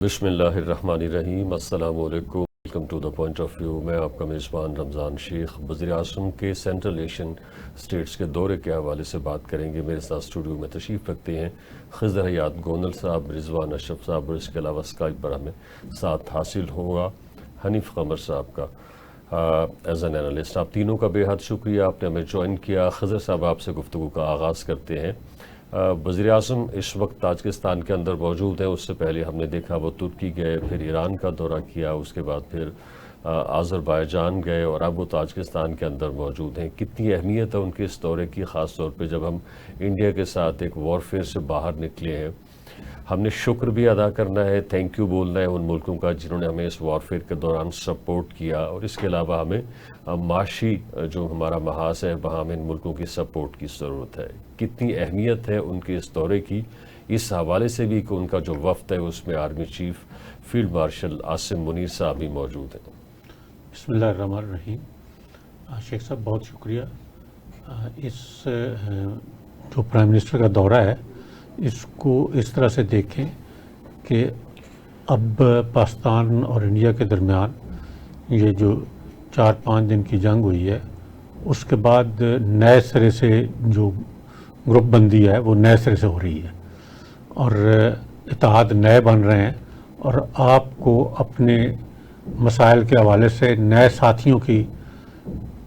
बिस्मिल्लाहिर्रहमानिर्रहीम। अस्सलाम वालेकुम। Welcome to the point of view. मैं आपका मेज़बान रमज़ान शेख। वज़ीर आज़म के सेंट्रल एशियन स्टेट्स के दौरे के हवाले से बात करेंगे। मेरे साथ स्टूडियो में तशरीफ़ रखते हैं खिज़र हयात गोंदल साहब, रिजवान अशरफ साहब और इसके अलावा स्काइप पर हमें साथ हासिल होगा हनीफ कमर साहब का एज एन एनालिस्ट। आप तीनों का बेहद शुक्रिया, आपने हमें ज्वाइन किया। खिज़र साहब, आपसे गुफ्तगू का आगाज़ करते हैं। वज़ीर आज़म इस वक्त ताजिकिस्तान के अंदर मौजूद हैं। उससे पहले हमने देखा वो तुर्की गए, फिर ईरान का दौरा किया, उसके बाद फिर आज़रबाईजान गए और अब वो ताजिकिस्तान के अंदर मौजूद हैं। कितनी अहमियत है उनके इस दौरे की, ख़ास तौर पे जब हम इंडिया के साथ एक वॉरफेयर से बाहर निकले हैं। हमने शुक्र भी अदा करना है, थैंक यू बोलना है उन मुल्कों का जिन्होंने हमें इस वॉरफेयर के दौरान सपोर्ट किया, और इसके अलावा हमें माशी जो हमारा महाज है वहाँ हमें इन मुल्कों की सपोर्ट की ज़रूरत है। कितनी अहमियत है उनके इस दौरे की, इस हवाले से भी कि उनका जो वफ्द है उसमें army chief field marshal Asim Munir साहब भी मौजूद हैं। बिस्मिल्लाहिर्रहमानिर्रहीम। शेख साहब, बहुत शुक्रिया। इस जो प्राइम मिनिस्टर का दौरा है इसको इस तरह से देखें कि अब पाकिस्तान और इंडिया के दरमियान ये जो 4-5 दिन की जंग हुई है उसके बाद नए सिरे से जो ग्रुप बंदी है वो नए सिरे से हो रही है और इत्तेहाद नए बन रहे हैं और आपको अपने मसाइल के हवाले से नए साथियों की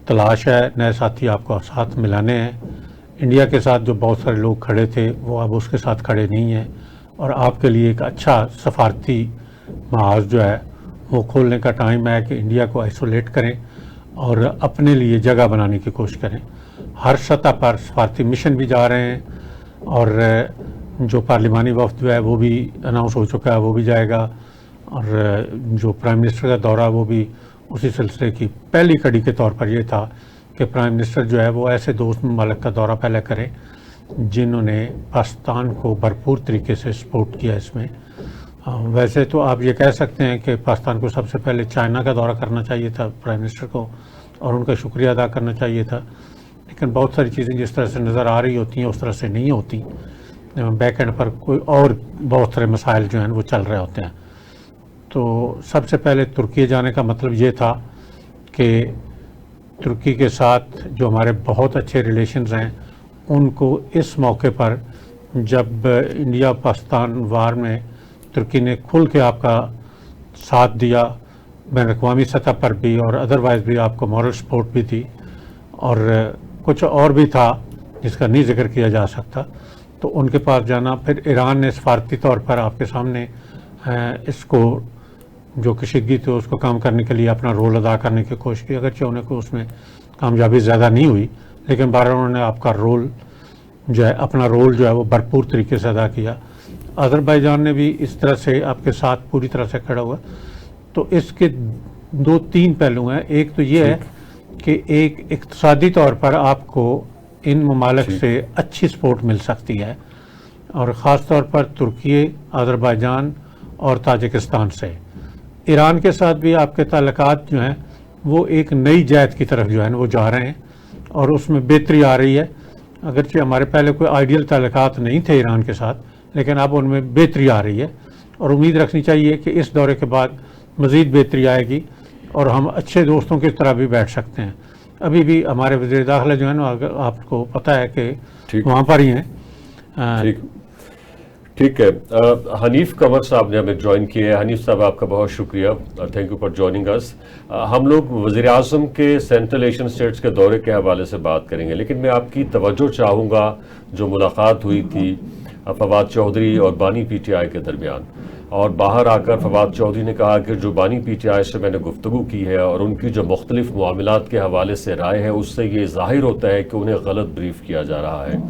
तलाश है, नए साथी आपको साथ मिलाने हैं। इंडिया के साथ जो बहुत सारे लोग खड़े थे वो अब उसके साथ खड़े नहीं हैं और आपके लिए एक अच्छा सफारती महाज जो है वो खोलने का टाइम है कि इंडिया को आइसोलेट करें और अपने लिए जगह बनाने की कोशिश करें। हर सतह पर सफारती मिशन भी जा रहे हैं और जो पार्लिमानी वफ्द जो है वो भी अनाउंस हो चुका है, वो भी जाएगा, और जो प्राइम मिनिस्टर का दौरा वो भी उसी सिलसिले की पहली कड़ी के तौर पर यह था कि प्राइम मिनिस्टर जो है वो ऐसे दोस्त ममालिक का दौरा पहले करें जिन्होंने पाकिस्तान को भरपूर तरीके से सपोर्ट किया इसमें। वैसे तो आप ये कह सकते हैं कि पाकिस्तान को सबसे पहले चाइना का दौरा करना चाहिए था प्राइम मिनिस्टर को और उनका शुक्रिया अदा करना चाहिए था, लेकिन बहुत सारी चीज़ें जिस तरह से नज़र आ रही होती हैं उस तरह से नहीं होती। बैक एंड पर कोई और बहुत सारे मसाइल जो हैं वो चल रहे होते हैं। तो सबसे पहले तुर्की जाने का मतलब ये था कि तुर्की के साथ जो हमारे बहुत अच्छे रिलेशंस हैं उनको इस मौके पर जब इंडिया पाकिस्तान वार में तुर्की ने खुल के आपका साथ दिया, बैन अक़वामी सतह पर भी और अदरवाइज़ भी आपको मॉरल सपोर्ट भी दी और कुछ और भी था जिसका नहीं जिक्र किया जा सकता, तो उनके पास जाना। फिर ईरान ने सफारती तौर पर आपके सामने इसको जो कशीदगी थी उसको कम करने के लिए अपना रोल अदा करने की कोशिश की, अगरचे उन्हें को उसमें कामयाबी ज़्यादा नहीं हुई, लेकिन बहरहाल उन्होंने आपका रोल जो है अपना रोल जो है वो भरपूर तरीके से अदा किया। अज़रबैजान ने भी इस तरह से आपके साथ पूरी तरह से खड़ा हुआ। तो इसके 2-3 पहलू हैं। एक तो ये है कि एक इक़्तिसादी तौर पर आपको इन ममालिक से अच्छी सपोर्ट मिल सकती है और ख़ास तौर पर तुर्की, अज़रबैजान और ताजिकिस्तान से। ईरान के साथ भी आपके ताल्लुकात जो हैं वो एक नई जहत की तरफ जो है वो जा रहे हैं और उसमें बेहतरी आ रही है। अगरचे हमारे पहले कोई आइडियल ताल्लुकात नहीं थे ईरान के साथ, लेकिन अब उनमें बेहतरी आ रही है और उम्मीद रखनी चाहिए कि इस दौरे के बाद मज़ीद बेहतरी आएगी और हम अच्छे दोस्तों की तरह भी बैठ सकते हैं। अभी भी हमारे वज़ीर दाखिला जो है ना, आपको पता है कि वहाँ पर ही हैं। ठीक है। हनीफ कमर साहब ने हमें ज्वाइन किया है। हनीफ साहब, आपका बहुत शुक्रिया, thank you for joining us. हम लोग वज़ीर आज़म के सेंट्रल एशियन स्टेट्स के दौरे के हवाले से बात करेंगे, लेकिन मैं आपकी तवज्जो चाहूँगा जो मुलाकात हुई थी फवाद चौधरी और बानी PTI के दरमियान, और बाहर आकर फवाद चौधरी ने कहा कि जो बानी PTI से मैंने गुफ्तगू की है और उनकी जो मुख्तलिफ मामलात के हवाले से राय है उससे ये ज़ाहिर होता है कि उन्हें गलत ब्रीफ किया जा रहा है,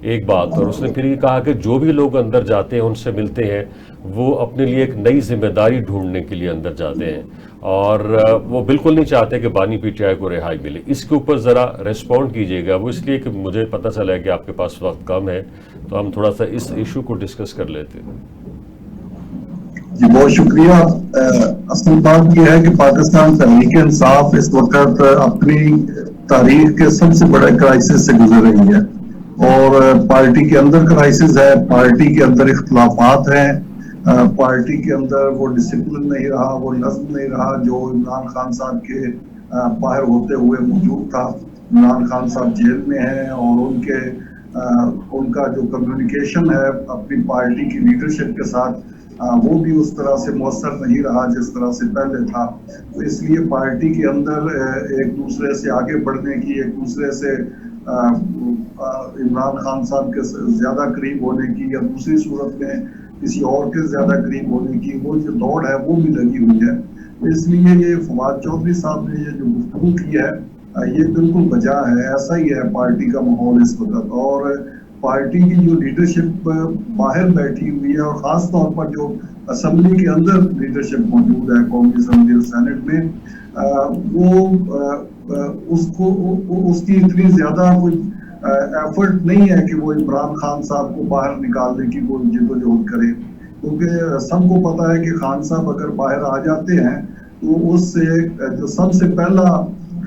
एक बात। और उसने फिर ये कहा कि जो भी लोग अंदर जाते हैं उनसे मिलते हैं वो अपने लिए एक नई जिम्मेदारी ढूंढने के लिए अंदर जाते हैं और वो बिल्कुल नहीं चाहते कि बानी PTI को रिहाई मिले। इसके ऊपर ज़रा रिस्पॉन्ड कीजिएगा। वो इसलिए कि मुझे पता चला है कि आपके पास वक्त कम है, तो हम थोड़ा सा इस इशू को डिस्कस कर लेते हैं। जी बहुत शुक्रिया। असल बात यह है कि पाकिस्तान तहरीक इंसाफ इस वक्त अपनी तारीख के सबसे बड़े क्राइसिस से गुजर रही है और पार्टी के अंदर क्राइसिस है, पार्टी के अंदर इख्तलाफात हैं, पार्टी के अंदर वो डिसिप्लिन नहीं रहा, वो नज्म नहीं रहा जो इमरान खान साहब के बाहर होते हुए मौजूद था। इमरान खान साहब जेल में हैं और उनका जो कम्युनिकेशन है अपनी पार्टी की लीडरशिप के साथ वो भी उस तरह से मौसर नहीं रहा जिस तरह से पहले था। तो इसलिए पार्टी के अंदर एक दूसरे से आगे बढ़ने की, एक दूसरे से इमरान खान साहब के ज़्यादा करीब होने की या दूसरी सूरत में किसी और के ज़्यादा करीब होने की वो जो दौड़ है वो भी लगी हुई है। तो इसलिए ये फवाद चौधरी साहब ने ये जो गुफ्तगू की है ये बिल्कुल बजा है। ऐसा ही है पार्टी का माहौल इस वक्त, और पार्टी की जो लीडरशिप बाहर बैठी हुई है और ख़ास तौर पर जो असम्बली के अंदर लीडरशिप मौजूद है कौमी असम्बली और सेनेट में, उसकी इतनी ज़्यादा कोई एफर्ट नहीं है कि वो इमरान खान साहब को बाहर निकालने की कोई जिद्दोजहद करे, क्योंकि सबको पता है कि खान साहब अगर बाहर आ जाते हैं तो उससे जो सबसे पहला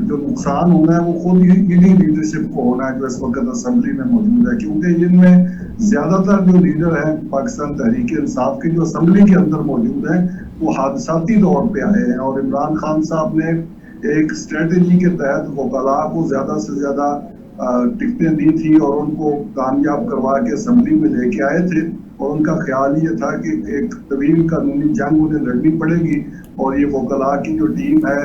जो नुकसान होना है वो खुद इन्हीं लीडरशिप को होना है जो इस वक्त असम्बली में मौजूद है, क्योंकि इनमें ज़्यादातर जो लीडर हैं पाकिस्तान तहरीक इंसाफ के जो असम्बली के अंदर मौजूद हैं वो हादसाती दौर पे आए हैं। और इमरान खान साहब ने एक स्ट्रेटजी के तहत वकला को ज़्यादा से ज़्यादा टिकटें दी थी और उनको कामयाब करवा के असम्बली में लेके आए थे, और उनका ख्याल ये था कि एक तवील कानूनी जंग उन्हें लड़नी पड़ेगी और ये वकला की जो टीम है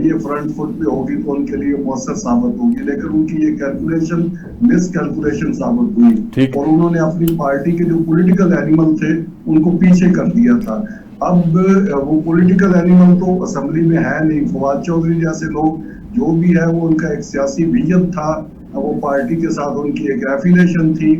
ये फ्रंट फुट पे होगी तो उनके लिए मौसर साबित होगी, लेकिन उनकी ये कैलकुलेशन मिस कैलकुलेशन साबित हुई और उन्होंने अपनी पार्टी के जो पॉलिटिकल एनिमल थे उनको पीछे कर दिया था। अब वो पॉलिटिकल एनिमल तो असम्बली में है नहीं। फवाद चौधरी जैसे लोग जो भी है वो उनका एक सियासी विजन था, वो पार्टी के साथ उनकी एक एफिलिएशन थी,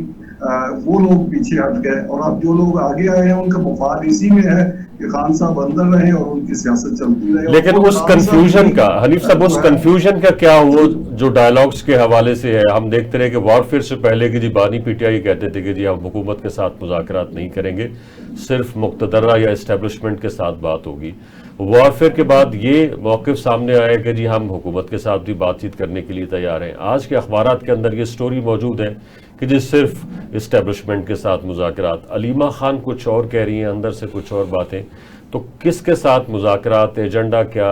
वो लोग पीछे हट गए और अब जो लोग आगे आए हैं उनका मफाद इसी में है कि खान साहब अंदर रहे और उनकी सियासत चलती रहे। लेकिन उस कंफ्यूजन का हनीफ साहब, उस कंफ्यूजन का क्या हुआ जो डायलॉग्स के हवाले से है? हम देखते रहे कि वॉरफेयर से पहले कि जी बानी पीटीआई कहते थे कि जी हम हुकूमत के साथ मुज़ाकरात नहीं करेंगे, सिर्फ मुक़्तदरा या इस्टेब्लिशमेंट के साथ बात होगी। वॉरफेयर के बाद ये मौक़िफ़ सामने आया कि जी हम हुकूमत के साथ भी बातचीत करने के लिए तैयार हैं। आज के अखबारात के अंदर ये स्टोरी मौजूद है कि जी सिर्फ इस्टेब्लिशमेंट के साथ मुज़ाकरात। अलीमा खान कुछ और कह रही हैं, अंदर से कुछ और बातें। तो किसके साथ मुज़ाकरात, एजेंडा क्या,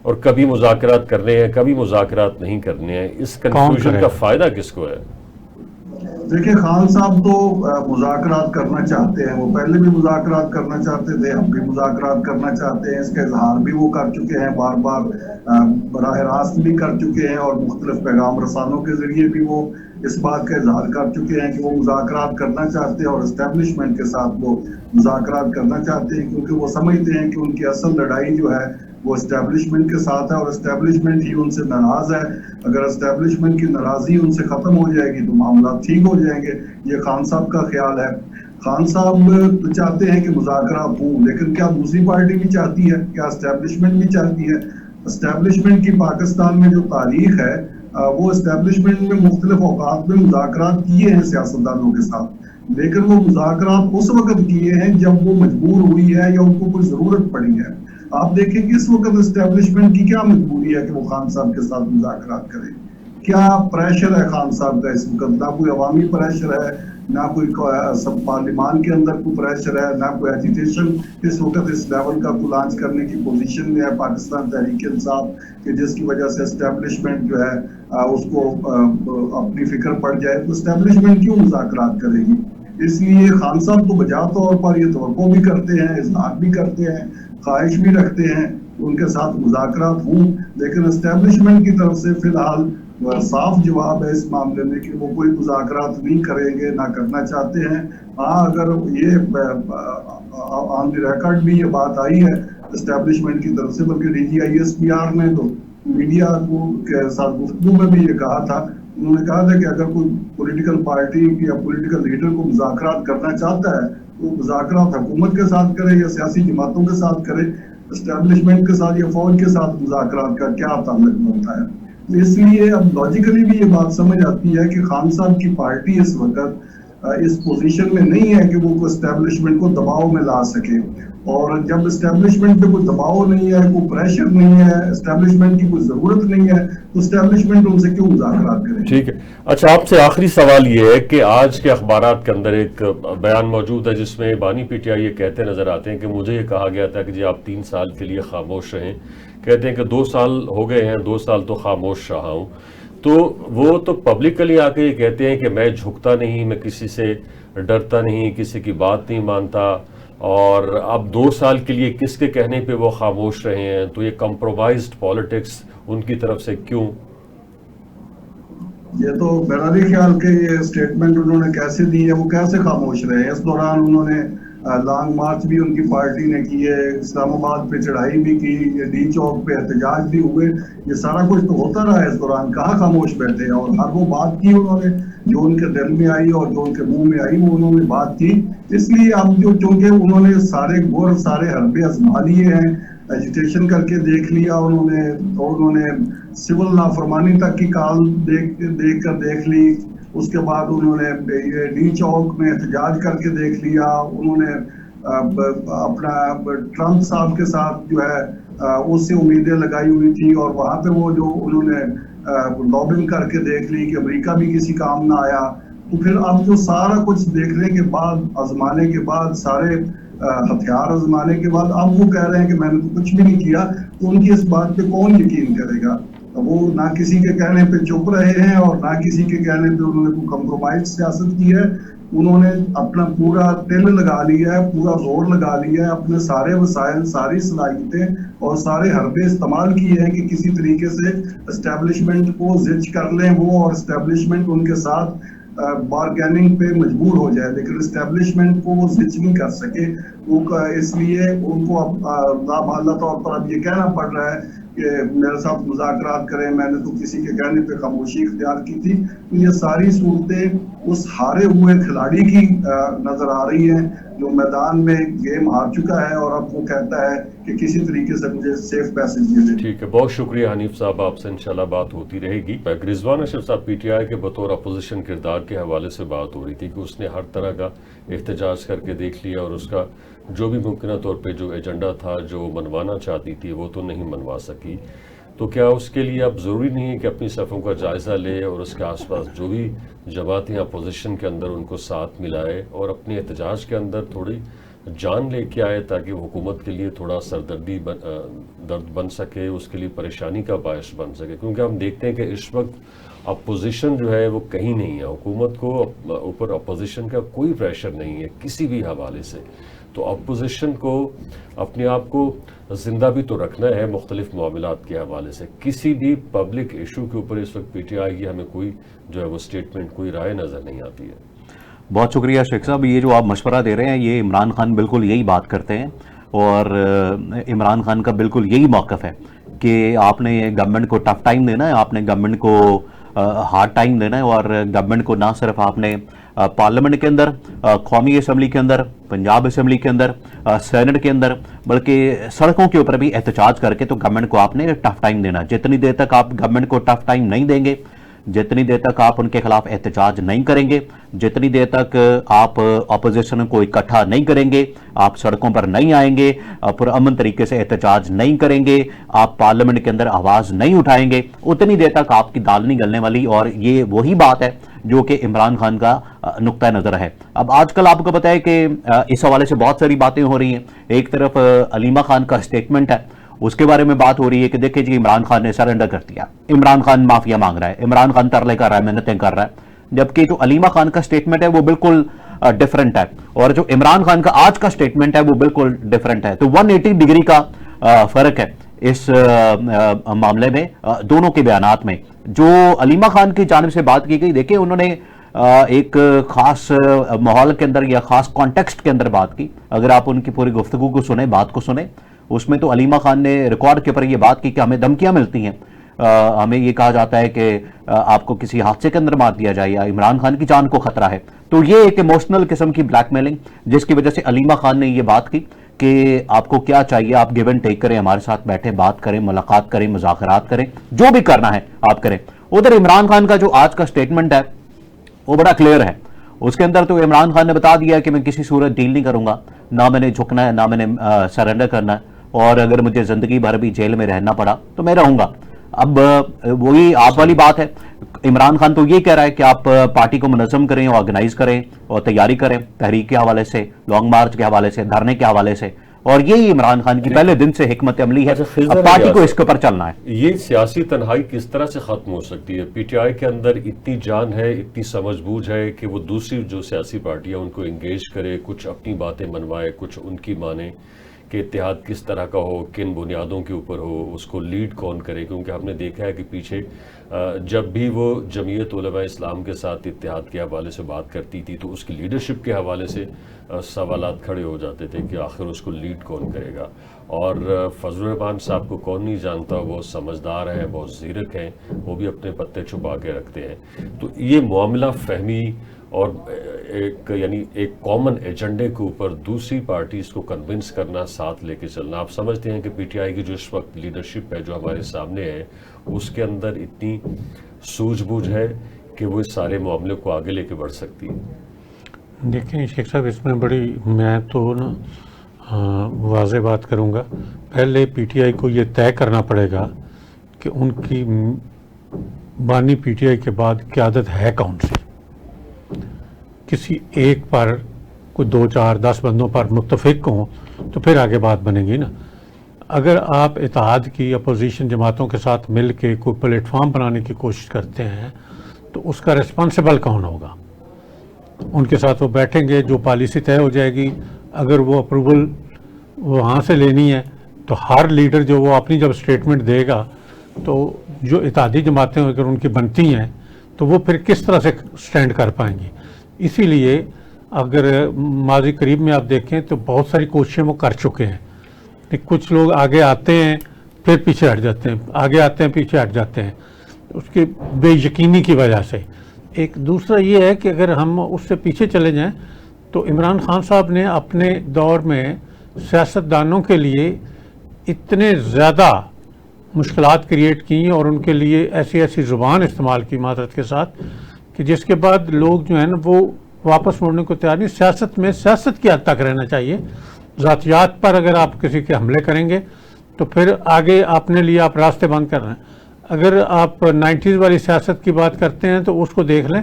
और कभी मुज़ाकरात करने हैं कभी मुज़ाकरात नहीं करने हैं, इस कंफ्यूजन का फ़ायदा किसको है? देखिए, खान साहब तो मुज़ाकरात करना चाहते हैं, वो पहले भी मुज़ाकरात करना चाहते थे, अब भी मुज़ाकरात करना चाहते हैं। इसका इजहार भी वो कर चुके हैं, बार बार बराह रास्त भी कर चुके हैं और मुख्तलिफ पैगाम रसानों के ज़रिए भी वो इस बात का इजहार कर चुके हैं कि वो मुज़ाकरात करना चाहते हैं और इस्टेब्लिशमेंट के साथ वो मुज़ाकरात करना चाहते हैं, क्योंकि वो समझते हैं कि उनकी असल लड़ाई जो है वो इस्टेब्लिशमेंट के साथ है और इस्टेब्लिशमेंट ही उनसे नाराज़ है। अगर इस्टेब्लिशमेंट की नाराज़गी उनसे ख़त्म हो जाएगी तो मामला ठीक हो जाएंगे, ये खान साहब का ख्याल है। खान साहब तो चाहते हैं कि मुज़ाकरात हों, लेकिन क्या दूसरी पार्टी भी चाहती है? क्या इस्टेब्लिशमेंट भी चाहती है? इस्टेब्लिशमेंट की पाकिस्तान में जो तारीख है वो इस्टेब्लिशमेंट में मुख्तलिफ औकात में मुज़ाकरात किए हैं सियासतदानों के साथ, लेकिन वो मुज़ाकरात उस वक्त किए हैं जब वो मजबूर हुई है या उनको कोई ज़रूरत पड़ी है। आप देखें कि इस वक्त इस्टेब्लिशमेंट की क्या मजबूरी है कि वो खान साहब के साथ मुज़ाकरात करें? क्या प्रेशर है खान साहब का इस वक्त? ना कोई अवामी प्रेशर है, ना कोई सब पार्लिमान के अंदर कोई प्रेशर है, ना कोई एजिटेशन इस वक्त इस लेवल का को लॉन्च करने की पोजीशन में है पाकिस्तान तहरीक इंसाफ, कि जिसकी वजह से इस्टेब्लिशमेंट जो है उसको अपनी फिक्र पड़ जाए। तो इस्टेब्लिशमेंट क्यों मुज़ाकरात करेगी? इसलिए खान साहब तो बजा तौर पर ये तवक्को भी करते हैं, इज़हार भी करते हैं, ख्वाहिश भी रखते हैं उनके साथ मुज़ाकरात हों, लेकिन इस्टेब्लिशमेंट की तरफ से फिलहाल साफ जवाब है इस मामले में कि वो कोई मुज़ाकरात नहीं करेंगे, ना करना चाहते हैं। हाँ, अगर ये ऑन द रिकॉर्ड भी ये बात आई है इस्टेब्लिशमेंट की तरफ से, बल्कि DGISPR ने तो मीडिया को के साथ गुफ्तगू में भी ये कहा था, उन्होंने कहा था कि अगर कोई पॉलिटिकल पार्टी या पॉलिटिकल लीडर को मुज़ाकरात करना चाहता है तो मुज़ाकरात हुकूमत के साथ करे या सियासी जमातों के साथ करे, इस्टेब्लिशमेंट के साथ या फौज के साथ मुज़ाकरात का क्या ताल्लुक बनता है? तो इसलिए अब लॉजिकली भी ये बात समझ आती है कि खान साहब की पार्टी इस वक्त इस पोजीशन में नहीं है कि वो एस्टेब्लिशमेंट को दबाव में ला सके। और जब एस्टेब्लिशमेंट पे कोई दबाव नहीं है, कोई प्रेशर नहीं है, एस्टेब्लिशमेंट की कोई जरूरत नहीं है, तो एस्टेब्लिशमेंट उनसे क्यों मुज़ाकरात करे। ठीक है। अच्छा, आपसे आखिरी सवाल ये है कि आज के अखबारात के अंदर एक बयान मौजूद है जिसमें बानी पीटीआई ये कहते नजर आते हैं कि मुझे ये कहा गया था कि जी आप 3 साल के लिए खामोश रहें। कहते हैं कि 2 साल हो गए हैं, 2 साल तो खामोश रहा हूँ। तो वो तो पब्लिकली आके ये कहते हैं कि मैं झुकता नहीं, मैं किसी से डरता नहीं, किसी की बात नहीं मानता, और अब 2 साल के लिए किसके कहने पे वो खामोश रहे हैं। तो ये कंप्रोमाइज्ड पॉलिटिक्स उनकी तरफ से क्यों? ये तो मेरा नहीं ख्याल कि ये स्टेटमेंट उन्होंने कैसे दी है, वो कैसे खामोश रहे। इस दौरान उन्होंने लॉन्ग मार्च भी उनकी पार्टी ने किए, इस्लामाबाद पे चढ़ाई भी की, डी चौक पे एहतजाज भी हुए, ये सारा कुछ तो होता रहा है इस दौरान। कहाँ खामोश बैठे? और हर वो बात की उन्होंने जो उनके दिल में आई और जो उनके मुंह में आई, वो उन्होंने बात की। इसलिए अब जो चूंकि उन्होंने सारे गुर सारे हरबे आजमा लिए हैं, एजिटेशन करके देख लिया उन्होंने, और उन्होंने सिविल नाफरमानी तक की काल देख ली, उसके बाद उन्होंने ये डी चौक में एहतजाज करके देख लिया, उन्होंने अपना ट्रंप साहब के साथ जो है उससे उम्मीदें लगाई हुई थी, और वहाँ पे वो जो उन्होंने लॉबिंग करके देख ली कि अमेरिका भी किसी काम ना आया। तो फिर अब जो सारा कुछ देखने के बाद, आजमाने के बाद, सारे हथियार आजमाने के बाद अब वो कह रहे हैं कि मैंने तो कुछ भी नहीं किया, तो उनकी इस बात पे कौन यकीन करेगा? वो ना किसी के कहने पे चुप रहे हैं और ना किसी के कहने पे उन्होंने कोई कंप्रोमाइज सियासत की है। उन्होंने अपना पूरा तिल लगा लिया है, पूरा जोर लगा लिया है, अपने सारे वसाइल, सारी सलाहियतें और सारे हरबे इस्तेमाल किए हैं कि किसी तरीके से एस्टेब्लिशमेंट को जिच कर लें वो, और एस्टेब्लिशमेंट उनके साथ बारगेनिंग पे मजबूर हो जाए। लेकिन एस्टेब्लिशमेंट को वो जिच नहीं कर सके, वो इसलिए उनको लामाला तौर पर अब ये कहना पड़ रहा है कि मेरे साथ मुज़ाकरात करें, मैंने तो किसी के कहने पे खामोशी इख्तियार की थी। तो ये सारी सूरतें उस हारे हुए खिलाड़ी की नजर आ रही हैं जो मैदान में गेम हार चुका है, और अब वो कहता है कि किसी तरीके से मुझे सेफ पैसेज मिले। ठीक है, बहुत शुक्रिया हनीफ साहब, आपसे इंशाल्लाह बात होती रहेगी। रिजवान अशरफ साहब, पीटीआई के बतौर अपोजिशन किरदार के हवाले से बात हो रही थी कि उसने हर तरह का एहतजाज करके देख लिया, और उसका जो भी मुमकिन तौर पे जो एजेंडा था, जो मनवाना चाहती थी, वो तो नहीं मनवा सकी। तो क्या उसके लिए अब ज़रूरी नहीं है कि अपनी सफ़ों का जायज़ा ले और उसके आसपास जो भी जमातें अपोजिशन के अंदर उनको साथ मिलाए और अपने एहतजाज के अंदर थोड़ी जान लेके आए, ताकि हुकूमत के लिए थोड़ा सरदर्दी दर्द बन सके, उसके लिए परेशानी का बायस बन सके? क्योंकि हम देखते हैं कि इस वक्त अपोजिशन जो है वो कहीं नहीं है, हुकूमत को ऊपर अपोजिशन का कोई प्रेशर नहीं है किसी भी हवाले से। तो अपोजिशन को अपने आप को ज़िंदा भी तो रखना है मुख्तलिफ मामलात के हवाले से। किसी भी पब्लिक इशू के ऊपर इस वक्त पीटीआई की हमें कोई जो है वो स्टेटमेंट, कोई राय नज़र नहीं आती है। बहुत शुक्रिया शेख साहब, ये जो आप मशवरा दे रहे हैं ये इमरान खान बिल्कुल यही बात करते हैं, और इमरान खान का बिल्कुल यही मौक़िफ़ है कि आपने गवर्नमेंट को टफ टाइम देना है, आपने गवर्नमेंट को हार्ड टाइम देना है, और गवर्नमेंट को ना सिर्फ आपने पार्लियामेंट के अंदर, कौमी असम्बली के अंदर, पंजाब असम्बली के अंदर, सेनेट के अंदर, बल्कि सड़कों के ऊपर भी एहतजाज करके तो गवर्नमेंट को आपने टफ टाइम देना। जितनी देर तक आप गवर्नमेंट को टफ टाइम नहीं देंगे, जितनी देर तक आप उनके खिलाफ एहतजाज नहीं करेंगे, जितनी देर तक आप अपोजिशन को इकट्ठा नहीं करेंगे, आप सड़कों पर नहीं आएंगे, पुरअमन तरीके से एहतजाज नहीं करेंगे, आप पार्लियामेंट के अंदर आवाज़ नहीं उठाएंगे, उतनी देर तक आपकी दाल नहीं गलने वाली। और ये वही बात है जो कि इमरान खान का नुक्ता नज़र है। अब आजकल आपको पता है कि इस हवाले से बहुत सारी बातें हो रही हैं। एक तरफ अलीमा खान का स्टेटमेंट है, उसके बारे में बात हो रही है कि देखिए जी इमरान खान ने सरेंडर कर दिया, इमरान खान माफिया मांग रहा है, इमरान खान तरले कर रहा है, मेहनतें कर रहा है, जबकि जो अलीमा खान का स्टेटमेंट है वो बिल्कुल डिफरेंट है, और जो इमरान खान का आज का स्टेटमेंट है वो बिल्कुल डिफरेंट है। तो 180 डिग्री का फर्क है इस मामले में, दोनों के बयानात में। जो अलीमा खान की जानिब से बात की गई, देखिए उन्होंने एक खास माहौल के अंदर या खास कॉन्टेक्स्ट के अंदर बात की। अगर आप उनकी पूरी गुफ्तगू को सुने, बात को सुने, उसमें तो अलीमा खान ने रिकॉर्ड के ऊपर ये बात की कि हमें धमकियां मिलती हैं, हमें ये कहा जाता है कि आपको किसी हादसे के अंदर मार दिया जाए या इमरान खान की जान को खतरा है। तो ये एक इमोशनल किस्म की ब्लैकमेलिंग, जिसकी वजह से अलीमा खान ने ये बात की कि आपको क्या चाहिए, आप गिव एंड टेक करें, हमारे साथ बैठे, बात करें, मुलाकात करें, मुज़ाकरात करें, जो भी करना है आप करें। उधर इमरान खान का जो आज का स्टेटमेंट है वो बड़ा क्लियर है। اس کے اندر تو عمران خان نے بتا دیا کہ میں کسی صورت ڈیل نہیں کروں گا، نہ میں نے جھکنا ہے، نہ میں نے سرنڈر کرنا ہے، اور اگر مجھے زندگی بھر بھی جیل میں رہنا پڑا تو میں رہوں گا۔ اب وہی آپ والی بات ہے، عمران خان تو یہ کہہ رہا ہے کہ آپ پارٹی کو منظم کریں، آرگنائز کریں اور تیاری کریں، تحریک کے حوالے سے، لانگ مارچ کے حوالے سے، دھرنے کے حوالے سے، اور یہی عمران خان کی پہلے دن سے حکمت عملی ہے۔ اب پارٹی کو اس کے اوپر چلنا ہے۔ یہ سیاسی تنہائی کس طرح سے ختم ہو سکتی ہے؟ پی ٹی آئی کے اندر اتنی جان ہے، اتنی سمجھ بوجھ ہے کہ وہ دوسری جو سیاسی پارٹیاں ان کو انگیج کرے، کچھ اپنی باتیں منوائے، کچھ ان کی مانے، کہ اتحاد کس طرح کا ہو، کن بنیادوں کے اوپر ہو، اس کو لیڈ کون کرے؟ کیونکہ ہم نے دیکھا ہے کہ پیچھے جب بھی وہ جمعیت علماء اسلام کے ساتھ اتحاد کے حوالے سے بات کرتی تھی تو اس کی لیڈرشپ کے حوالے سے سوالات کھڑے ہو جاتے تھے کہ آخر اس کو لیڈ کون کرے گا۔ اور فضل الرحمان صاحب کو کون نہیں جانتا، وہ سمجھدار ہیں، بہت زیرک ہیں، وہ بھی اپنے پتے چھپا کے رکھتے ہیں۔ تو یہ معاملہ فہمی اور ایک کامن ایجنڈے کے اوپر دوسری پارٹیز کو کنونس کرنا، ساتھ لے کے چلنا، آپ سمجھتے ہیں کہ پی ٹی آئی کی جو اس وقت لیڈرشپ ہے جو ہمارے سامنے ہے، اس کے اندر اتنی سوجھ بوجھ ہے کہ وہ اس سارے معاملے کو آگے لے کے بڑھ سکتی ہے؟ دیکھیں شیخ صاحب، اس میں بڑی میں تو نا واضح بات کروں گا، پہلے پی ٹی آئی کو یہ طے کرنا پڑے گا کہ ان کی بانی پی ٹی آئی کے بعد قیادت ہے کون سی۔ کسی ایک پر کوئی 2 4 10 بندوں پر متفق ہوں تو پھر آگے بات بنے گی نا۔ اگر آپ اتحاد کی اپوزیشن جماعتوں کے ساتھ مل کے کوئی پلیٹ فارم بنانے کی کوشش کرتے ہیں تو اس کا ریسپانسبل کون ہوگا؟ ان کے ساتھ وہ بیٹھیں گے، جو پالیسی طے ہو جائے گی، اگر وہ اپروول وہاں سے لینی ہے تو ہر لیڈر جو وہ اپنی جب اسٹیٹمنٹ دے گا تو جو اتحادی جماعتیں اگر ان کی بنتی ہیں تو وہ پھر کس طرح سے سٹینڈ کر پائیں گی۔ اسی لیے اگر ماضی قریب میں آپ دیکھیں تو بہت ساری کوششیں وہ کر چکے ہیں، کچھ لوگ آگے آتے ہیں پھر پیچھے ہٹ جاتے ہیں، آگے آتے ہیں پیچھے ہٹ جاتے ہیں، اس کی بے یقینی کی وجہ سے۔ ایک دوسرا یہ ہے کہ اگر ہم اس سے پیچھے چلے جائیں تو عمران خان صاحب نے اپنے دور میں سیاستدانوں کے لیے اتنے زیادہ مشکلات کریٹ کی اور ان کے لیے ایسی ایسی زبان استعمال کی معذرت کے ساتھ کہ جس کے بعد لوگ جو ہیں نا وہ واپس موڑنے کو تیار نہیں۔ سیاست میں سیاست کی حد تک رہنا چاہیے، ذاتیات پر اگر آپ کسی کے حملے کریں گے تو پھر آگے اپنے لیے آپ راستے بند کر رہے ہیں۔ اگر آپ 90s والی سیاست کی بات کرتے ہیں تو اس کو دیکھ لیں،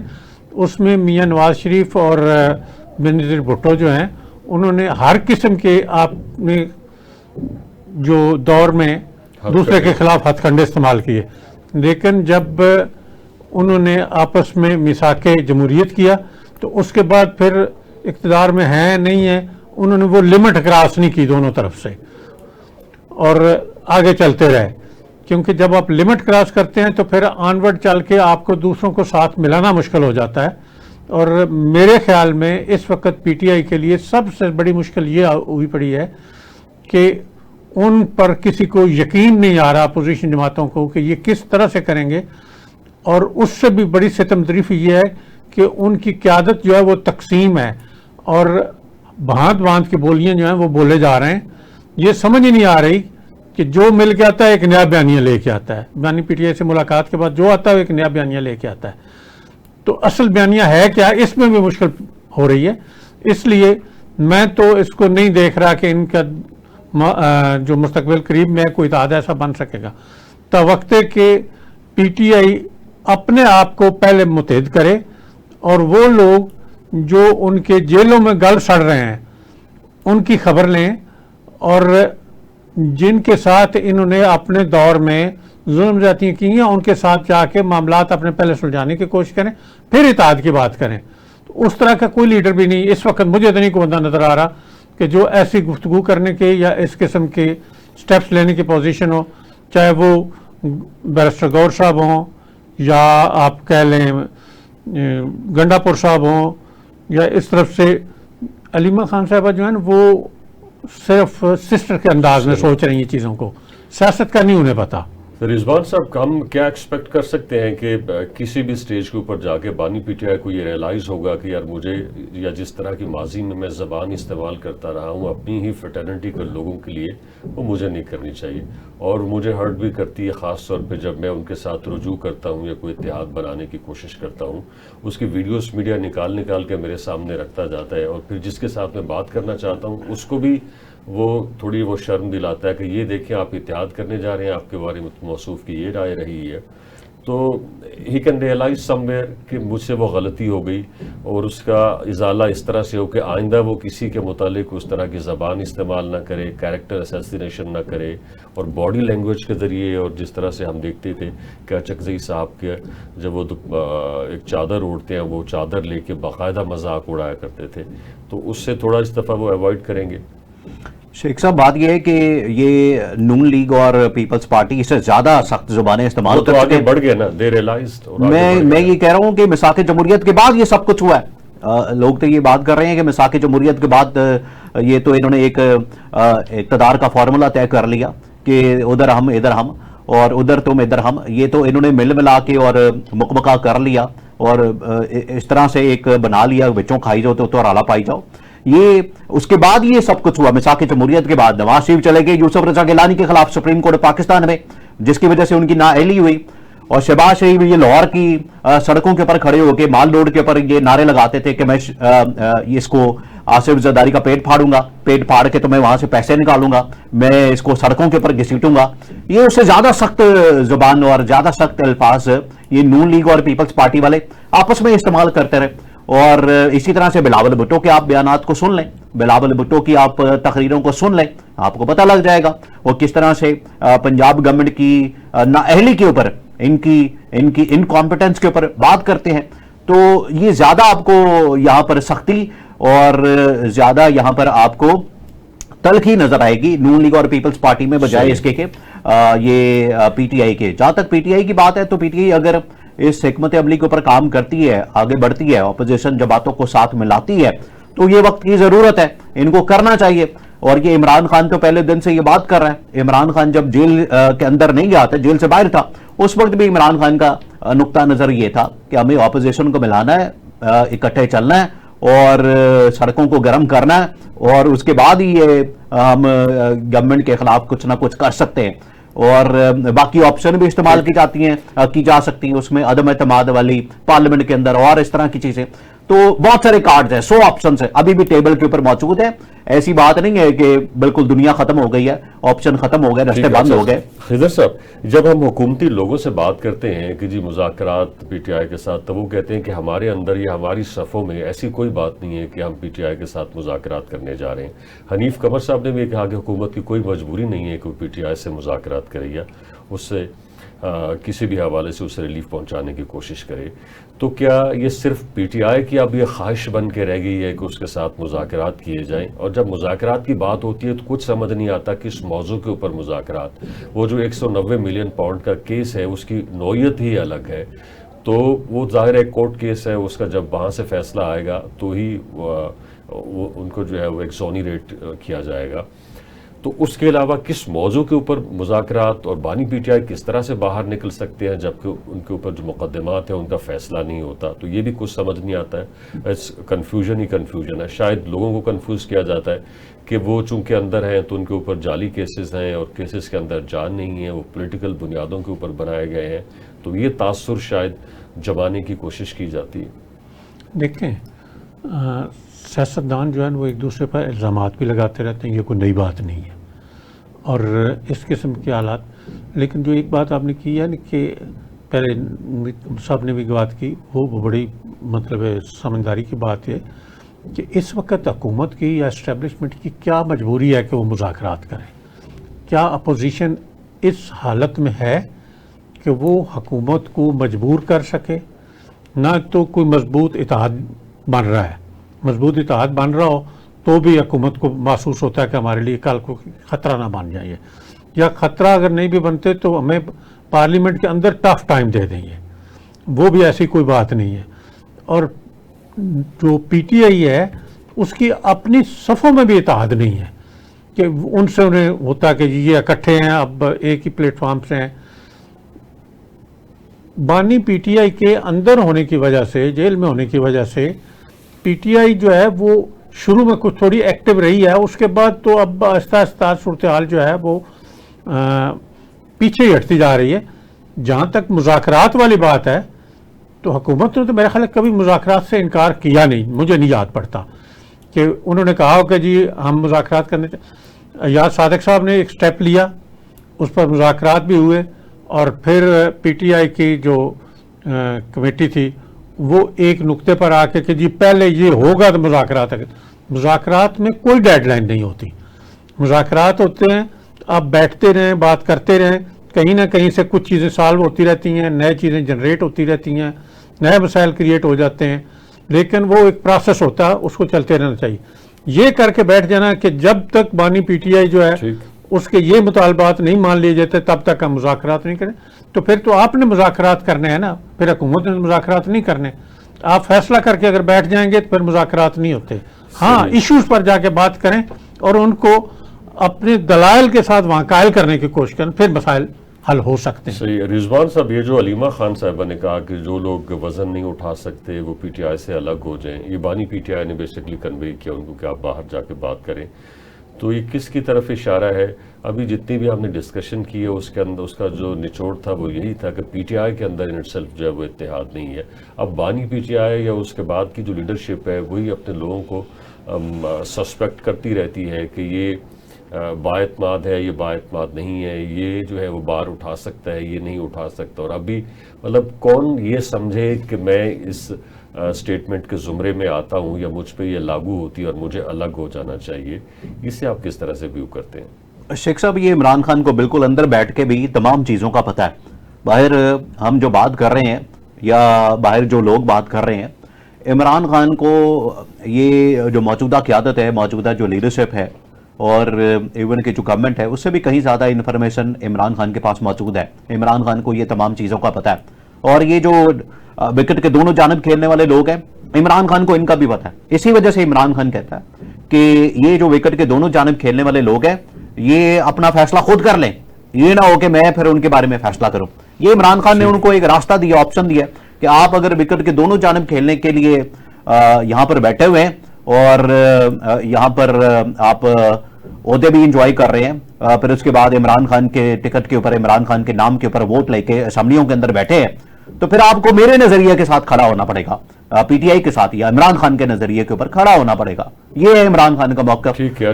اس میں میاں نواز شریف اور بینظیر بھٹو جو ہیں انہوں نے ہر قسم کے آپ نے جو دور میں دوسرے کے خلاف ہتھ کنڈے استعمال کیے، لیکن جب انہوں نے آپس میں میثاق جمہوریت کیا تو اس کے بعد پھر اقتدار میں ہیں نہیں ہیں، انہوں نے وہ لمٹ کراس نہیں کی دونوں طرف سے اور آگے چلتے رہے، کیونکہ جب آپ لمٹ کراس کرتے ہیں تو پھر آنورڈ چل کے آپ کو دوسروں کو ساتھ ملانا مشکل ہو جاتا ہے۔ اور میرے خیال میں اس وقت پی ٹی آئی کے لیے سب سے بڑی مشکل یہ ہوئی پڑی ہے کہ ان پر کسی کو یقین نہیں آ رہا، اپوزیشن جماعتوں کو، کہ یہ کس طرح سے کریں گے۔ اور اس سے بھی بڑی ستم ظریفی یہ ہے کہ ان کی قیادت جو ہے وہ تقسیم ہے اور بھانت بھانت کی بولیاں جو ہیں وہ بولے جا رہے ہیں۔ یہ سمجھ ہی نہیں آ رہی کہ جو مل کے آتا ہے ایک نیا بیانیہ لے کے آتا ہے، بانی پی ٹی آئی سے ملاقات کے بعد جو آتا ہے وہ ایک نیا بیانیہ لے کے آتا ہے، تو اصل بیانیہ ہے کیا، اس میں بھی مشکل ہو رہی ہے۔ اس لیے میں تو اس کو نہیں دیکھ رہا کہ ان کا جو مستقبل قریب میں کوئی اتحاد ایسا بن سکے گا۔ توقع کہ پی ٹی آئی اپنے آپ کو پہلے متحد کرے اور وہ لوگ جو ان کے جیلوں میں گل سڑ رہے ہیں ان کی خبر لیں، اور جن کے ساتھ انہوں نے اپنے دور میں ظلم زیادتیاں کی ہیں ان کے ساتھ جا کے معاملات اپنے پہلے سلجھانے کی کوشش کریں، پھر اتحاد کی بات کریں۔ تو اس طرح کا کوئی لیڈر بھی نہیں اس وقت مجھے تو نہیں کوئی بندہ نظر آ رہا کہ جو ایسی گفتگو کرنے کے یا اس قسم کے سٹیپس لینے کی پوزیشن ہو، چاہے وہ بیرسٹر گور صاحب ہوں یا آپ کہہ لیں گنڈا پور صاحب ہوں، یا اس طرف سے علیمہ خان صاحبہ جو ہیں وہ صرف سسٹر کے انداز میں سوچ رہی ہیں چیزوں کو، سیاست کا نہیں انہیں پتا۔ تو رضوان صاحب ہم کیا ایکسپیکٹ کر سکتے ہیں کہ کسی بھی سٹیج کے اوپر جا کے بانی پی ٹی آئی کو یہ ریئلائز ہوگا کہ یار مجھے یا جس طرح کی ماضی میں زبان استعمال کرتا رہا ہوں اپنی ہی فریٹرنٹی کے لوگوں کے لیے، وہ مجھے نہیں کرنی چاہیے، اور مجھے ہرٹ بھی کرتی ہے خاص طور پہ جب میں ان کے ساتھ رجوع کرتا ہوں یا کوئی اتحاد بنانے کی کوشش کرتا ہوں، اس کی ویڈیوز میڈیا نکال کے میرے سامنے رکھتا جاتا ہے، اور پھر جس کے ساتھ میں بات کرنا چاہتا ہوں اس کو بھی وہ تھوڑی وہ شرم دلاتا ہے کہ یہ دیکھیں آپ اتحاد کرنے جا رہے ہیں، آپ کے بارے میں موصوف کی یہ رائے رہی ہے، تو ہی کین ریئلائز سم ویئر کہ مجھ سے وہ غلطی ہو گئی، اور اس کا ازالہ اس طرح سے ہو کہ آئندہ وہ کسی کے متعلق اس طرح کی زبان استعمال نہ کرے، کیریکٹر اسیسینیشن نہ کرے، اور باڈی لینگویج کے ذریعے، اور جس طرح سے ہم دیکھتے تھے کہ اچکزئی صاحب کے جب وہ ایک چادر اوڑھتے ہیں وہ چادر لے کے باقاعدہ مذاق اڑایا کرتے تھے، تو اس سے تھوڑا اس دفعہ وہ ایوائڈ کریں گے۔ شیخ صاحب بات یہ ہے کہ یہ نون لیگ اور پیپلز پارٹی اس سے زیادہ سخت زبانیں استعمال تو آگے بڑھ گئے نا، دے ریئلائزڈ۔ میں یہ کہہ رہا ہوں کہ مساق جمہوریت کے بعد یہ سب کچھ ہوا ہے، لوگ تو یہ بات کر رہے ہیں کہ مساق جمہوریت کے بعد یہ تو انہوں نے ایک اقتدار کا فارمولا طے کر لیا کہ ادھر ہم ادھر ہم اور ادھر تم ادھر ہم، یہ تو انہوں نے مل ملا کے اور مکمکا کر لیا اور اس طرح سے ایک بنا لیا بچوں کھائی جاؤ تو رالا پائی جاؤ۔ یہ اس کے بعد یہ سب کچھ ہوا، مساق جمہوریت کے بعد نواز شریف چلے گئے یوسف رضا گیلانی کے خلاف سپریم کورٹ پاکستان میں، جس کی وجہ سے ان کی نااہلی ہوئی، اور شہباز شریف یہ لاہور کی سڑکوں کے اوپر کھڑے ہو کے مال روڈ کے اوپر یہ نعرے لگاتے تھے کہ میں اس کو آصف زرداری کا پیٹ پھاڑوں گا، پیٹ پھاڑ کے تو میں وہاں سے پیسے نکالوں گا، میں اس کو سڑکوں کے اوپر گھسیٹوں گا۔ یہ اس سے زیادہ سخت زبان اور زیادہ سخت الفاظ یہ نون لیگ اور پیپلز پارٹی والے آپس میں استعمال کرتے رہے، اور اسی طرح سے بلاول بھٹو کے آپ بیانات کو سن لیں، بلاول بھٹو کی آپ تقریروں کو سن لیں، آپ کو پتہ لگ جائے گا وہ کس طرح سے پنجاب گورنمنٹ کی نااہلی کے اوپر، ان کی انکمپیٹنس کے اوپر بات کرتے ہیں۔ تو یہ زیادہ آپ کو یہاں پر سختی اور زیادہ یہاں پر آپ کو تلخی نظر آئے گی نون لیگ اور پیپلز پارٹی میں، بجائے اس کے کہ یہ پی ٹی آئی کے۔ جہاں تک پی ٹی آئی کی بات ہے تو پی ٹی آئی اگر اس حکمت عملی کے اوپر کام کرتی ہے، آگے بڑھتی ہے، اپوزیشن جماعتوں کو ساتھ ملاتی ہے، تو یہ وقت کی ضرورت ہے، ان کو کرنا چاہیے۔ اور یہ عمران خان تو پہلے دن سے یہ بات کر رہا ہے، عمران خان جب جیل کے اندر نہیں گیا تھا، جیل سے باہر تھا، اس وقت بھی عمران خان کا نقطہ نظر یہ تھا کہ ہمیں اپوزیشن کو ملانا ہے، اکٹھے چلنا ہے اور سڑکوں کو گرم کرنا ہے، اور اس کے بعد ہی یہ ہم گورنمنٹ کے خلاف کچھ نہ کچھ کر سکتے ہیں۔ اور باقی آپشن بھی استعمال کی جا سکتی ہیں، اس میں عدم اعتماد والی پارلیمنٹ کے اندر اور اس طرح کی چیزیں، تو بہت سارے کارڈز ہیں، 100 آپشنز ہیں ابھی بھی ٹیبل کے اوپر موجود ہیں۔ ایسی بات نہیں ہے کہ بالکل دنیا ختم ہو گئی ہے، آپشن ختم ہو گئے، رستے بند ہو گئے۔ خضر صاحب جب ہم حکومتی لوگوں سے بات کرتے ہیں کہ جی مذاکرات پی ٹی آئی کے ساتھ، تو وہ کہتے ہیں کہ ہمارے اندر یا ہماری صفوں میں ایسی کوئی بات نہیں ہے کہ ہم پی ٹی آئی کے ساتھ مذاکرات کرنے جا رہے ہیں۔ حنیف قمر صاحب نے بھی کہا کہ حکومت کی کوئی مجبوری نہیں ہے کہ وہ پی ٹی آئی سے مذاکرات کرے یا اس سے کسی بھی حوالے سے اسے ریلیف پہنچانے کی کوشش کرے۔ تو کیا یہ صرف پی ٹی آئی کی اب یہ خواہش بن کے رہ گئی ہے کہ اس کے ساتھ مذاکرات کیے جائیں؟ اور جب مذاکرات کی بات ہوتی ہے تو کچھ سمجھ نہیں آتا کس موضوع کے اوپر مذاکرات۔ وہ جو 190 ملین پاؤنڈ کا کیس ہے اس کی نوعیت ہی الگ ہے، تو وہ ظاہر ہے کورٹ کیس ہے، اس کا جب وہاں سے فیصلہ آئے گا تو ہی ان کو جو ہے وہ ایکسونیریٹ کیا جائے گا۔ تو اس کے علاوہ کس موضوع کے اوپر مذاکرات، اور بانی پی ٹی آئی کس طرح سے باہر نکل سکتے ہیں جبکہ ان کے اوپر جو مقدمات ہیں ان کا فیصلہ نہیں ہوتا؟ تو یہ بھی کچھ سمجھ نہیں آتا ہے، کنفیوژن ہی کنفیوژن ہے۔ شاید لوگوں کو کنفیوز کیا جاتا ہے کہ وہ چونکہ اندر ہیں تو ان کے اوپر جعلی کیسز ہیں، اور کیسز کے اندر جان نہیں ہے، وہ پولیٹیکل بنیادوں کے اوپر بنائے گئے ہیں، تو یہ تاثر شاید جمانے کی کوشش کی جاتی ہے۔ دیکھیں سیاستدان جو ہے وہ ایک دوسرے پر الزامات بھی لگاتے رہتے ہیں، یہ کوئی نئی بات نہیں ہے، اور اس قسم کے حالات۔ لیکن جو ایک بات آپ نے کی ہے نا کہ پہلے صاحب نے بھی بات کی، وہ بڑی مطلب سمجھداری کی بات ہے کہ اس وقت حکومت کی یا اسٹیبلشمنٹ کی کیا مجبوری ہے کہ وہ مذاکرات کرے؟ کیا اپوزیشن اس حالت میں ہے کہ وہ حکومت کو مجبور کر سکے؟ نہ تو کوئی مضبوط اتحاد بن رہا ہے، مضبوط اتحاد بن رہا ہو تو بھی حکومت کو محسوس ہوتا ہے کہ ہمارے لیے کل کو خطرہ نہ بن جائے، یا خطرہ اگر نہیں بھی بنتے تو ہمیں پارلیمنٹ کے اندر ٹف ٹائم دے دیں گے، وہ بھی ایسی کوئی بات نہیں ہے۔ اور جو پی ٹی آئی ہے اس کی اپنی صفوں میں بھی اتحاد نہیں ہے کہ ان سے انہیں ہوتا کہ یہ اکٹھے ہیں، اب ایک ہی پلیٹ فارم سے ہیں۔ بانی پی ٹی آئی کے اندر ہونے کی وجہ سے، جیل میں ہونے کی وجہ سے پی ٹی آئی جو ہے وہ شروع میں کچھ تھوڑی ایکٹیو رہی ہے، اس کے بعد تو اب آہستہ آہستہ صورتحال جو ہے وہ پیچھے ہی ہٹتی جا رہی ہے۔ جہاں تک مذاکرات والی بات ہے تو حکومت نے تو میرے خیال ہے کبھی مذاکرات سے انکار کیا نہیں، مجھے نہیں یاد پڑتا کہ انہوں نے کہا ہو کہ جی ہم مذاکرات کرنے یاد صادق صاحب نے ایک سٹیپ لیا، اس پر مذاکرات بھی ہوئے، اور پھر پی ٹی آئی کی جو کمیٹی تھی وہ ایک نقطے پر آ کے کہ جی پہلے یہ ہوگا تو مذاکرات میں کوئی ڈیڈ لائن نہیں ہوتی، مذاکرات ہوتے ہیں، آپ بیٹھتے رہیں، بات کرتے رہیں، کہیں نہ کہیں سے کچھ چیزیں سالو ہوتی رہتی ہیں، نئے چیزیں جنریٹ ہوتی رہتی ہیں، نئے مسائل کریٹ ہو جاتے ہیں، لیکن وہ ایک پروسیس ہوتا ہے، اس کو چلتے رہنا چاہیے۔ یہ کر کے بیٹھ جانا کہ جب تک بانی پی ٹی آئی جو ہے اس کے یہ مطالبات نہیں مان لیے جاتے تب تک ہم مذاکرات نہیں کریں، تو پھر تو آپ نے مذاکرات کرنے ہیں نا، پھر حکومت نے مذاکرات نہیں کرنے۔ آپ فیصلہ کر کے اگر بیٹھ جائیں گے تو پھر مذاکرات نہیں ہوتے۔ ہاں، ایشوز پر جا کے بات کریں اور ان کو اپنے دلائل کے ساتھ وہاں قائل کرنے کی کوشش کریں، پھر مسائل حل ہو سکتے ہیں۔ صحیح۔ رضوان صاحب، یہ جو علیمہ خان صاحبہ نے کہا کہ جو لوگ وزن نہیں اٹھا سکتے وہ پی ٹی آئی سے الگ ہو جائیں، یہ بانی پی ٹی آئی نے بیسکلی کنوے کیا ان کو کہ آپ باہر جا کے بات کریں، تو یہ کس کی طرف اشارہ ہے؟ ابھی جتنی بھی ہم نے ڈسکشن کی ہے اس کے اندر اس کا جو نچوڑ تھا وہ یہی تھا کہ پی ٹی آئی کے اندر ان اٹ سیلف جو ہے وہ اتحاد نہیں ہے۔ اب بانی پی ٹی آئی یا اس کے بعد کی جو لیڈرشپ ہے وہی اپنے لوگوں کو سسپیکٹ کرتی رہتی ہے کہ یہ بااعتماد ہے، یہ بااعتماد نہیں ہے، یہ جو ہے وہ بار اٹھا سکتا ہے، یہ نہیں اٹھا سکتا، اور ابھی مطلب کون یہ سمجھے کہ میں اس سٹیٹمنٹ کے زمرے میں آتا ہوں یا مجھ پہ یہ لاگو ہوتی ہے اور مجھے الگ ہو جانا چاہیے، اسے آپ کس طرح سے ویو کرتے ہیں؟ شیخ صاحب، یہ عمران خان کو بالکل اندر بیٹھ کے بھی تمام چیزوں کا پتہ ہے۔ باہر ہم جو بات کر رہے ہیں یا باہر جو لوگ بات کر رہے ہیں، عمران خان کو یہ جو موجودہ قیادت ہے، موجودہ جو لیڈرشپ ہے اور ایون کہ جو گورنمنٹ ہے، اس سے بھی کہیں زیادہ انفارمیشن عمران خان کے پاس موجود ہے۔ عمران خان کو یہ تمام چیزوں کا پتہ ہے، اور یہ جو وکٹ کے دونوں جانب کھیلنے والے لوگ ہیں، عمران خان کو ان کا بھی پتہ ہے۔ اسی وجہ سے عمران خان کہتا ہے کہ یہ جو وکٹ کے دونوں جانب کھیلنے والے لوگ ہیں یہ اپنا فیصلہ خود کر لیں، یہ نہ ہو کہ میں پھر ان کے بارے میں فیصلہ کروں۔ یہ عمران خان نے ان کو ایک راستہ دیا، آپشن دیا کہ آپ اگر وکٹ کے دونوں جانب کھیلنے کے لیے یہاں پر بیٹھے ہوئے ہیں اور یہاں پر آپ عہدے بھی انجوائے کر رہے ہیں، پھر اس کے بعد عمران خان کے ٹکٹ کے اوپر، عمران خان کے نام کے اوپر ووٹ لے کے اسمبلیوں کے اندر بیٹھے ہیں، تو پھر آپ کو میرے نظریے کے ساتھ کھڑا ہونا پڑے گا، پی ٹی آئی کے ساتھ یا عمران خان کے نظریے کے اوپر کھڑا ہونا پڑے گا۔ یہ ہے عمران خان کا موقف۔ ٹھیک ہے،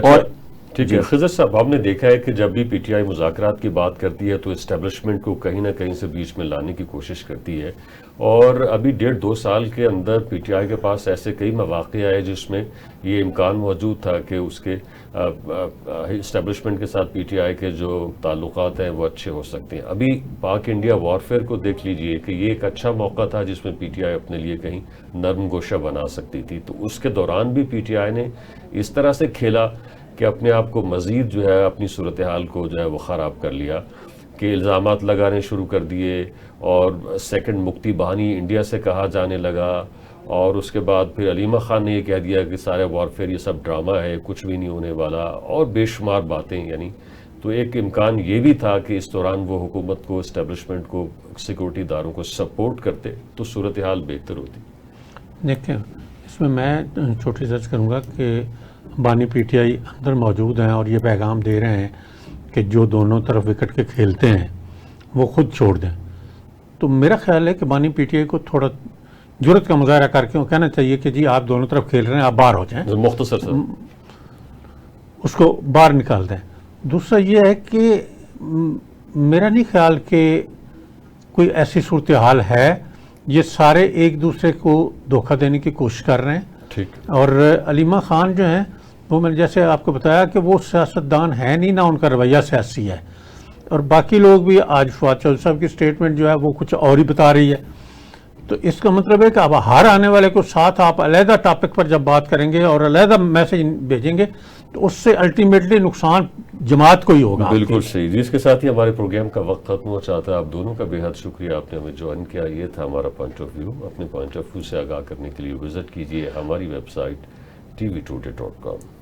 ٹھیک ہے خضر صاحب، ہم نے دیکھا ہے کہ جب بھی پی ٹی آئی مذاکرات کی بات کرتی ہے تو اسٹیبلشمنٹ کو کہیں نہ کہیں سے بیچ میں لانے کی کوشش کرتی ہے، اور ابھی 1.5-2 سال کے اندر پی ٹی آئی کے پاس ایسے کئی مواقع آئے جس میں یہ امکان موجود تھا کہ اس کے اسٹیبلشمنٹ کے ساتھ پی ٹی آئی کے جو تعلقات ہیں وہ اچھے ہو سکتے ہیں۔ ابھی پاک انڈیا وارفیئر کو دیکھ لیجئے کہ یہ ایک اچھا موقع تھا جس میں پی ٹی آئی اپنے لیے کہیں نرم گوشہ بنا سکتی تھی، تو اس کے دوران بھی پی ٹی آئی نے اس طرح سے کھیلا کہ اپنے آپ کو مزید جو ہے اپنی صورتحال کو جو ہے وہ خراب کر لیا، کہ الزامات لگانے شروع کر دیے، اور سیکنڈ مکتی بہانی انڈیا سے کہا جانے لگا، اور اس کے بعد پھر علیمہ خان نے یہ کہہ دیا کہ سارے وارفیئر یہ سب ڈرامہ ہے، کچھ بھی نہیں ہونے والا، اور بے شمار باتیں، یعنی تو ایک امکان یہ بھی تھا کہ اس دوران وہ حکومت کو، اسٹیبلشمنٹ کو، سیکورٹی اداروں کو سپورٹ کرتے تو صورتحال بہتر ہوتی۔ دیکھیں، اس میں چھوٹی سرچ کروں گا کہ بانی پی ٹی آئی اندر موجود ہیں اور یہ پیغام دے رہے ہیں کہ جو دونوں طرف وکٹ کے کھیلتے ہیں وہ خود چھوڑ دیں، تو میرا خیال ہے کہ بانی پی ٹی آئی کو تھوڑا جرت کا مظاہرہ کر کے کہنا چاہیے کہ جی آپ دونوں طرف کھیل رہے ہیں، آپ باہر ہو جائیں، مختصر سر اس کو باہر نکال دیں۔ دوسرا یہ ہے کہ میرا نہیں خیال کہ کوئی ایسی صورتحال ہے، یہ سارے ایک دوسرے کو دھوکہ دینے کی کوشش کر رہے ہیں، ٹھیک، اور علیمہ خان جو ہیں وہ میں نے جیسے آپ کو بتایا کہ وہ سیاستدان ہے نہیں، نہ ان کا رویہ سیاسی ہے، اور باقی لوگ بھی، آج فواد چودھری صاحب کی سٹیٹمنٹ جو ہے وہ کچھ اور ہی بتا رہی ہے، تو اس کا مطلب ہے کہ اب ہر آنے والے کو ساتھ آپ علیحدہ ٹاپک پر جب بات کریں گے اور علیحدہ میسج بھیجیں گے تو اس سے الٹیمیٹلی نقصان جماعت کو ہی ہوگا۔ بالکل صحیح جی، اس کے ساتھ ہی ہمارے پروگرام کا وقت ختم ہو چاہتا ہے۔ آپ دونوں کا بے حد شکریہ، آپ نے ہمیں جوائن کیا، یہ تھا ہمارا پوائنٹ آف ویو۔ اپنے پوائنٹ آف ویو سے آگاہ کرنے کے لیے وزٹ کیجیے ہماری ویب سائٹ tvtoday.com۔